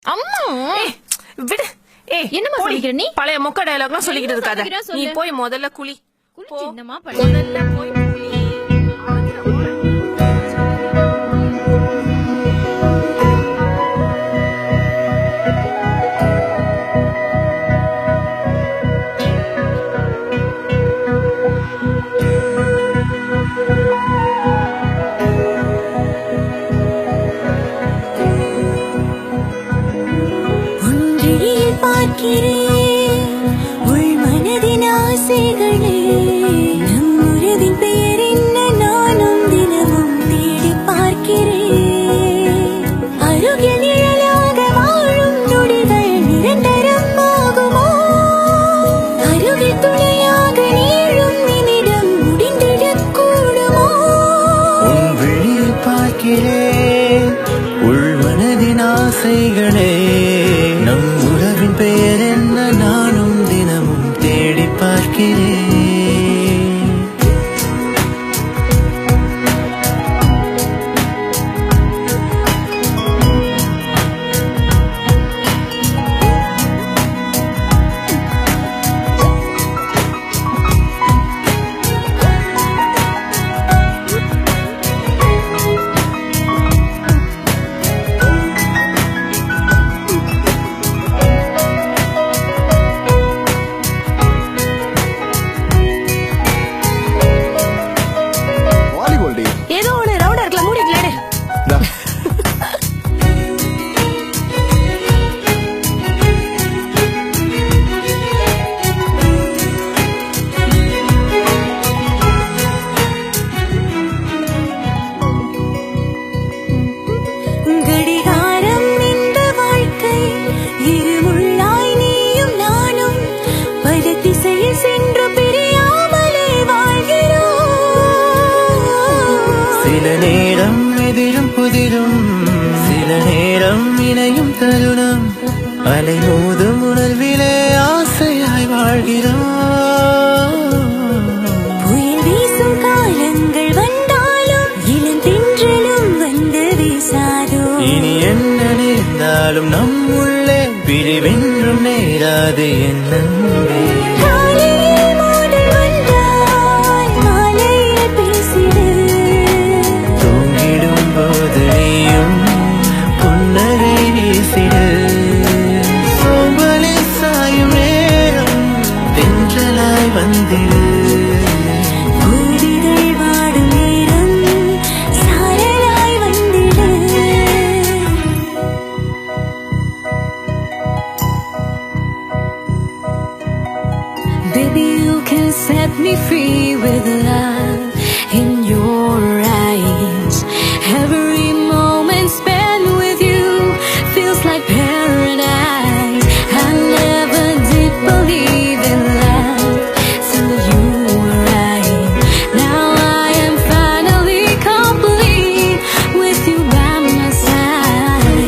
அம்மா விடு. என்னமா சொல்லிக்கிற நீ? பழைய மொக்க டயலாக்லாம் சொல்லிக்கிட்டு இருக்காத. நீ போய் முதல்ல குளி. என்னமா முதல்ல போய் குளி. உள் மனதின் ஆசைகளே நம் உறவின் பெயர் என்ன நானும் தினமும் தேடி பார்க்கிறேன். அருகில் நிழலாக வாழும் நொடிகள் நிரந்தரம் ஆகுமோ? அருகில் துணையாக நீளும் நிமிடம் முடிந்திடக் கூடுமோ? உன் விழியில் பார்க்கிறேன் உள் மனதின் ஆசைகளே நம் உறவின் பெயர் என்ன நானும் தினமும் தேடி பார்க்கிறேன். ஏதோ ஒண்ணு ரவுண்டா இருக்கல, மூடிக்கல. கடிகாரம் இந்த வாழ்க்கை இருமுள்ளாய் நீயும் நானும் பல திசையில் சென்று பிரியாமலே வாழ்கிறோம். சில நேரம் எதிரும் புதிரும் சில நேரம் இணையும் தருணம் அலை மோதும் உணர்விலே ஆசையாய் வாழ்கிறோம். புயல் வீசும் காலங்கள் வந்தாலும் இளந்தென்றலும் வந்து வீசாதோ? இனி என்ன நேர்ந்தாலும் நம் உள்ளே பிரிவென்றும் நேராது என்னே. காலையில் மோதல் வந்தால் மாலையில் பேசிடு. தூங்கிடும் போது நீயும் புன்னகை வீசிடு. சோம்பலில் சாயும் நேரம் தென்றலாய் வந்திடு. பூவிகள் வாடும் நேரம் சாரலாய் வந்திடு. Baby, you can set me free with love in your eyes. Every moment spent with you feels like paradise. I never did believe in love till you arrived. Now I am finally complete with you by my side.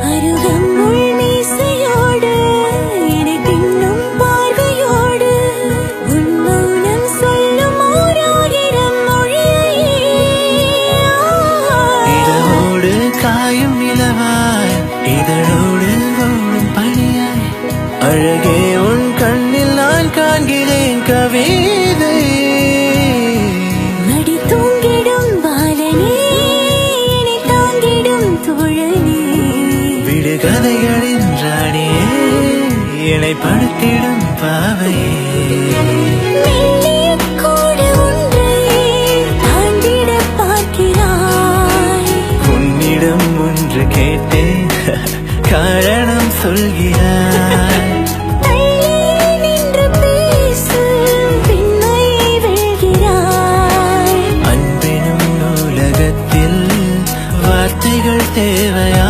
அருகம்புல் மீசையோடு என்னை தின்னும் பார்வையோடு உன் மௌனம் சொல்லும் ஓராயிரம் மொழியை. இதழோடு காயும் நிலவாய் இதழோடு ஓடும் பனியாய் அழகே உன் கண்ணில் நான் காண்கிறேன் கவிதை. மடி தூங்கிடும் பாலனே என்னை தாங்கிடும் தோழனே. விடுகதைகளின் ராணியே என்னை படுத்திடும் பாவையே. மெல்லிய கோடு ஒன்றை தாண்டிடப் பார்க்கிறாய். உன்னிடம் ஒன்று கேட்டேன் காரணம் சொல்கிறாய். தள்ளியே நின்று பேசு பெண்மையை வெல்கிறாய். அன்பினும் நூலகத்தில் வார்த்தைகள் தேவையா?